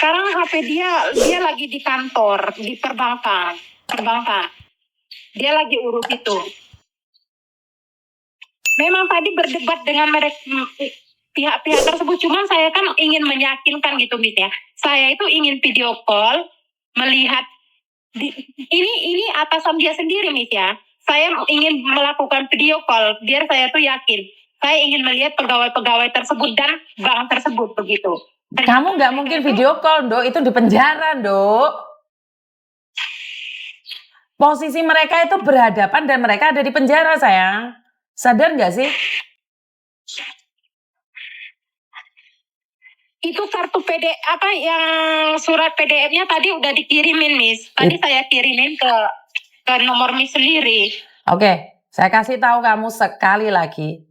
Sekarang HP dia lagi di kantor, di perbankan. Dia lagi urus itu. Memang tadi berdebat dengan mereka, pihak-pihak tersebut, cuman saya kan ingin meyakinkan gitu Mit ya. Saya itu ingin video call melihat ini atasan dia sendiri Mit ya. Saya ingin melakukan video call biar saya tuh yakin. Saya ingin melihat pegawai-pegawai tersebut dan bank tersebut begitu. Kamu nggak mungkin video call, Dok. Itu di penjara, Dok. Posisi mereka itu berhadapan dan mereka ada di penjara, sayang. Sadar nggak sih? Itu kartu yang surat PDF-nya tadi udah dikirimin, Miss. Tadi saya kirimin ke nomor Miss sendiri. Oke, saya kasih tahu kamu sekali lagi.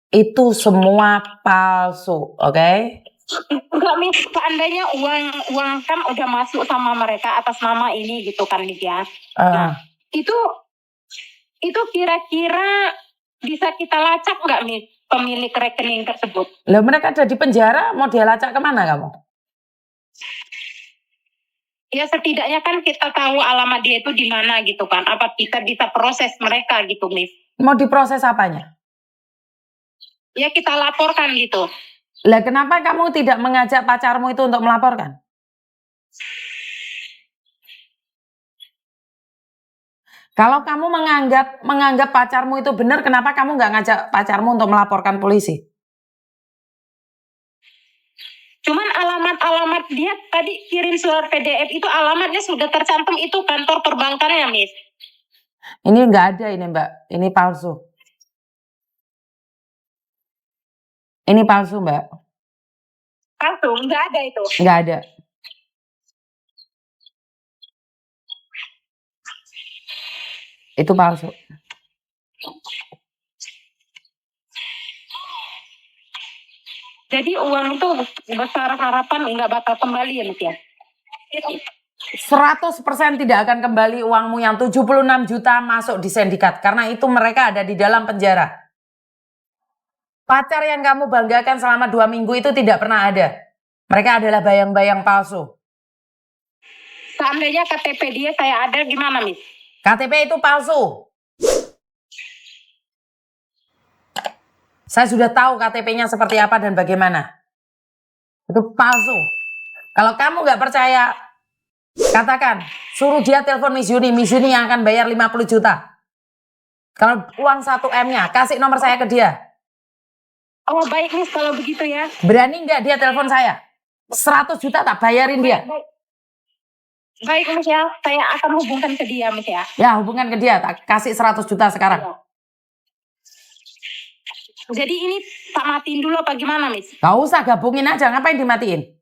Itu semua palsu, oke? Enggak, Miss. Seandainya uang kan udah masuk sama mereka atas nama ini gitu kan, Miss ya. Nah, itu kira-kira bisa kita lacak nggak, Miss, pemilik rekening tersebut? Lah mereka ada di penjara, mau dia lacak kemana kamu? Ya setidaknya kan kita tahu alamat dia itu di mana gitu kan. Apa kita bisa proses mereka gitu, Miss? Mau diproses apanya? Ya kita laporkan gitu. Lah kenapa kamu tidak mengajak pacarmu itu untuk melaporkan? Kalau kamu menganggap pacarmu itu benar, kenapa kamu nggak ngajak pacarmu untuk melaporkan polisi? Cuman alamat dia tadi kirim surat PDF itu alamatnya sudah tercantum itu kantor perbankannya, Miss. Ini nggak ada ini Mbak, ini palsu. Ini palsu Mbak. Palsu, nggak ada itu. Nggak ada. Itu palsu. Jadi uang itu besar harapan nggak bakal kembali ya, Miss ya? 100% tidak akan kembali uangmu yang 76 juta masuk di sindikat. Karena itu mereka ada di dalam penjara. Pacar yang kamu banggakan selama 2 minggu itu tidak pernah ada. Mereka adalah bayang-bayang palsu. Seandainya KTP dia saya ada gimana, Miss? KTP itu palsu. Saya sudah tahu KTP-nya seperti apa dan bagaimana. Itu palsu. Kalau kamu nggak percaya, katakan, suruh dia telepon Miss Yuni yang akan bayar 50 juta. Kalau uang 1M-nya, kasih nomor saya ke dia. Oh baik Miss, kalau begitu ya. Berani nggak dia telepon saya? 100 juta tak bayarin dia. Baik Miss ya, saya akan hubungkan ke dia Miss ya. Ya hubungkan ke dia, tak kasih 100 juta sekarang. Ya. Jadi ini tak matiin dulu apa gimana Miss? Gak usah, gabungin aja, ngapain dimatiin?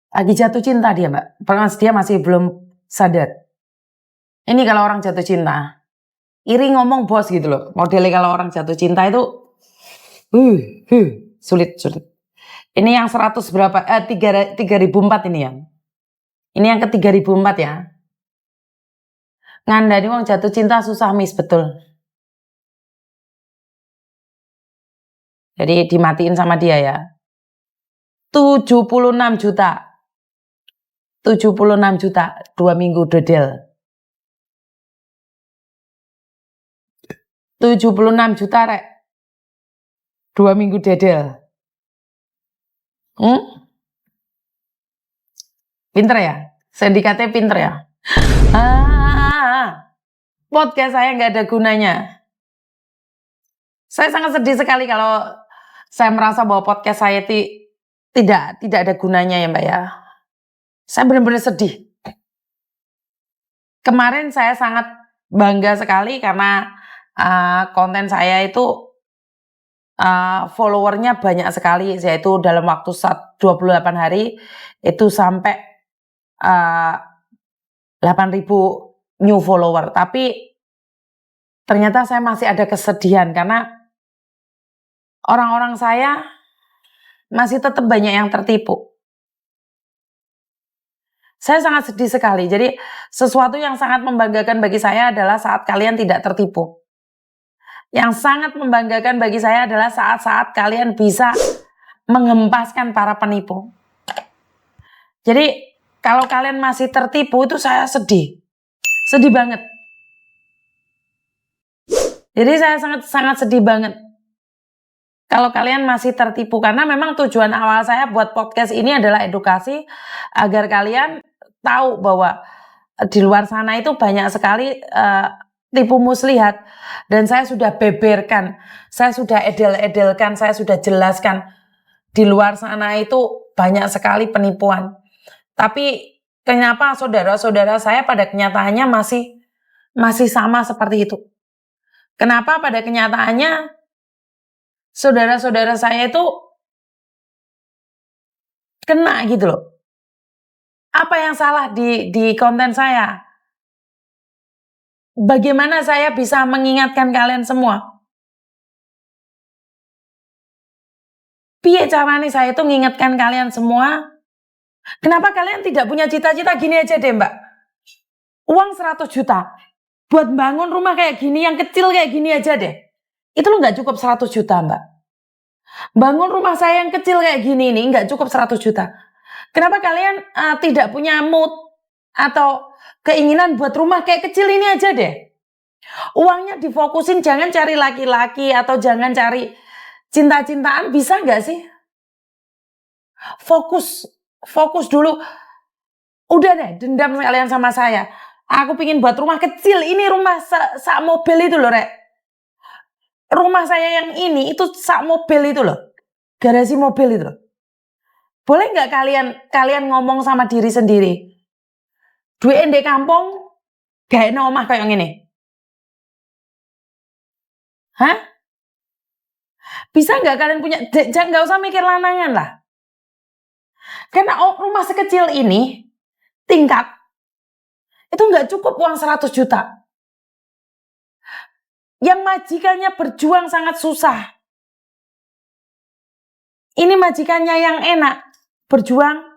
Lagi jatuh cinta dia Mbak, dia masih belum sadar. Ini kalau orang jatuh cinta, iri ngomong bos gitu loh. Modelnya kalau orang jatuh cinta itu, sulit. Ini yang 100 berapa? 3004 ini ya. Ini yang ke 3004 ya. Ngandani wong jatuh cinta susah Miss, betul. Jadi dimatiin sama dia ya. 76 juta. 76 juta, 2 minggu dodel. 76 juta rek. 2 minggu dedel. Pinter ya? Sindikatnya pinter ya? Podcast saya nggak ada gunanya. Saya sangat sedih sekali kalau saya merasa bahwa podcast saya tidak ada gunanya ya Mbak ya. Saya benar-benar sedih. Kemarin saya sangat bangga sekali karena konten saya itu followernya banyak sekali, yaitu dalam waktu 28 hari itu sampai 8.000 new follower. Tapi ternyata saya masih ada kesedihan karena orang-orang saya masih tetap banyak yang tertipu. Saya sangat sedih sekali. Jadi sesuatu yang sangat membanggakan bagi saya adalah saat kalian tidak tertipu. Yang sangat membanggakan bagi saya adalah saat-saat kalian bisa mengempaskan para penipu. Jadi kalau kalian masih tertipu itu saya sedih. Sedih banget. Jadi saya sangat sedih banget kalau kalian masih tertipu, karena memang tujuan awal saya buat podcast ini adalah edukasi agar kalian tahu bahwa di luar sana itu banyak sekali tipu muslihat, dan saya sudah beberkan, saya sudah edel-edelkan, saya sudah jelaskan di luar sana itu banyak sekali penipuan. Tapi kenapa saudara-saudara saya pada kenyataannya masih sama seperti itu? Kenapa pada kenyataannya saudara-saudara saya itu kena gitu loh? Apa yang salah di konten saya? Bagaimana saya bisa mengingatkan kalian semua? Piye caranya saya itu mengingatkan kalian semua? Kenapa kalian tidak punya cita-cita? Gini aja deh mbak, uang 100 juta buat bangun rumah kayak gini, yang kecil kayak gini aja deh, itu lo gak cukup 100 juta mbak. Bangun rumah saya yang kecil kayak gini nih gak cukup 100 juta. Kenapa kalian tidak punya mood atau keinginan buat rumah kayak kecil ini aja deh? Uangnya difokusin, jangan cari laki-laki atau jangan cari cinta-cintaan, bisa gak sih? Fokus dulu. Udah deh, dendam kalian sama saya. Aku pingin buat rumah kecil, ini rumah sak mobil itu loh rek. Rumah saya yang ini itu sak mobil itu loh, garasi mobil itu loh. Boleh nggak kalian ngomong sama diri sendiri? Duit endek kampung, gak enak omah kayak gini. Hah? Bisa nggak kalian punya? Jangan, nggak usah mikir lanangan lah. Karena rumah sekecil ini tingkat itu nggak cukup uang 100 juta. Yang majikannya berjuang sangat susah. Ini majikannya yang enak, berjuang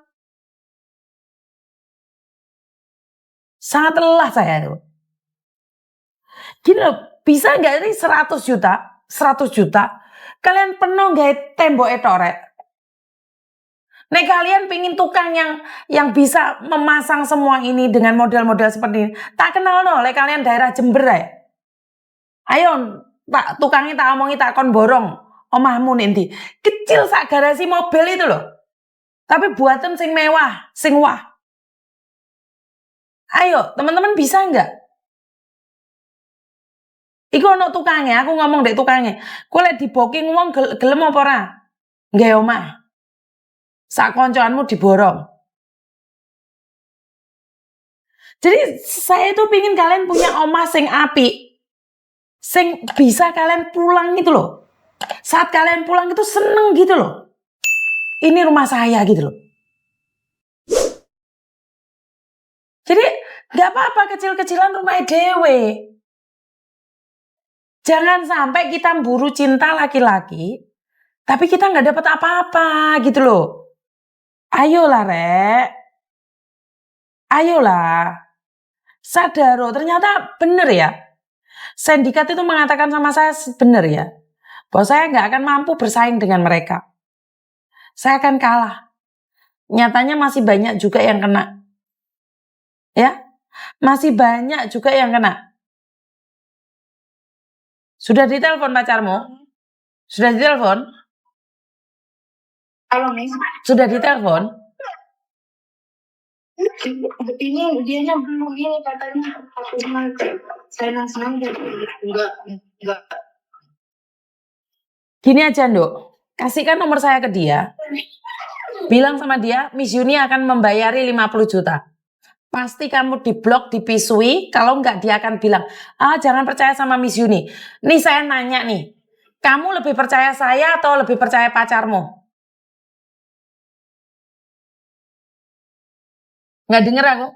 sangat lelah saya itu. Gini loh, bisa nggak ini 100 juta, 100 juta, kalian penuh nggak tembok etorek. Nek kalian pingin tukang yang bisa memasang semua ini dengan model-model seperti ini, tak kenal no, lek kalian daerah Jember ya. Ayo, tak tukangnya tak omongi tak kon borong, omahmu nanti. Kecil sak garasi mobil itu loh. Tapi buatan sing mewah, sing wah. Ayo, teman-teman bisa nggak? Iku ono tukangnya, aku ngomong dek tukangnya. Kowe lek diboking wong gelem apa ora? Nggih omah. Sak koncoanmu diborong. Jadi saya itu pingin kalian punya omah sing api, sing bisa kalian pulang gitu loh. Saat kalian pulang itu seneng gitu loh. Ini rumah saya gitu loh. Jadi nggak apa-apa kecil-kecilan rumah dewe. Jangan sampai kita buru cinta laki-laki, tapi kita nggak dapat apa-apa gitu loh. Ayolah rek, ayolah, sadaro. Ternyata bener ya. Sindikat itu mengatakan sama saya bener ya, bahwa saya nggak akan mampu bersaing dengan mereka. Saya akan kalah. Nyatanya masih banyak juga yang kena. Ya, masih banyak juga yang kena. Sudah ditelepon pacarmu? Sudah ditelepon? Halo nih. Sudah ditelepon? Ini dianya belum, ini katanya aku senang enggak. Gini aja Nduk, kasihkan nomor saya ke dia. Bilang sama dia, Miss Yuni akan membayari 50 juta. Pasti kamu diblok, dipisui. Kalau enggak dia akan bilang, jangan percaya sama Miss Yuni. Nih saya nanya nih, kamu lebih percaya saya atau lebih percaya pacarmu? Nggak denger aku?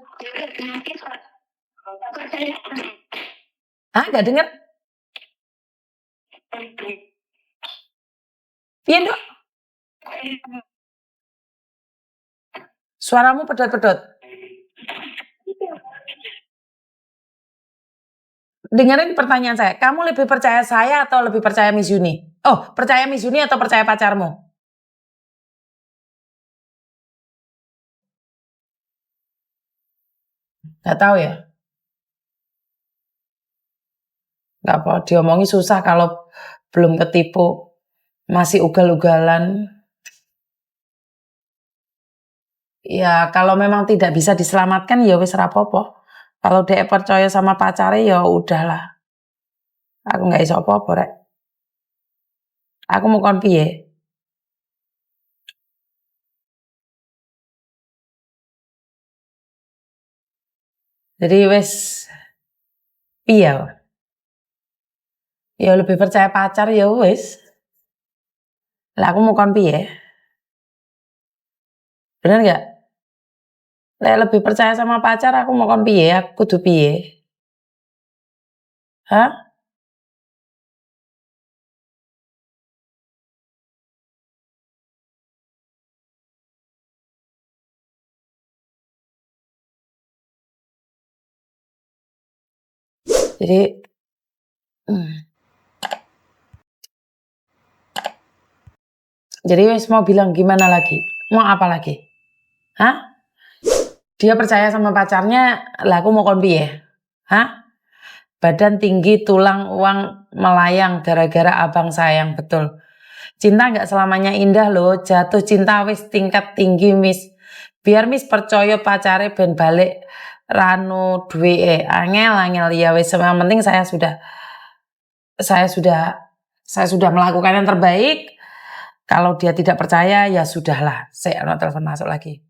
Nggak denger? Piye, Nduk? Suaramu pedot-pedot. Dengerin pertanyaan saya. Kamu lebih percaya saya atau lebih percaya Miss Yuni? Oh, percaya Miss Yuni atau percaya pacarmu? Gak tahu ya. Gak apa, diomongi susah kalau belum ketipu. Masih ugal-ugalan. Ya kalau memang tidak bisa diselamatkan ya wis rapopo. Kalau dia percaya sama pacarnya ya udahlah. Aku gak iso apa-apa rek. Aku mau kon piye? Jadi wis piye? Ya lebih percaya pacar ya wis. Lah aku mau kon piye? Bener gak? Lek lebih percaya sama pacar aku mau kon piye? Aku kudu piye? Hah? Jadi Jadi wis mau bilang gimana lagi? Mau apa lagi? Hah? Dia percaya sama pacarnya, lah aku mau kon piye? Hah? Badan tinggi, tulang uang melayang gara-gara abang sayang, betul. Cinta nggak selamanya indah loh, jatuh cinta wis tingkat tinggi Miss. Biar Miss percaya pacare ben balik ranu duwe angel ya wis, yang penting saya sudah melakukan yang terbaik. Kalau dia tidak percaya ya sudahlah. Saya telepon masuk lagi.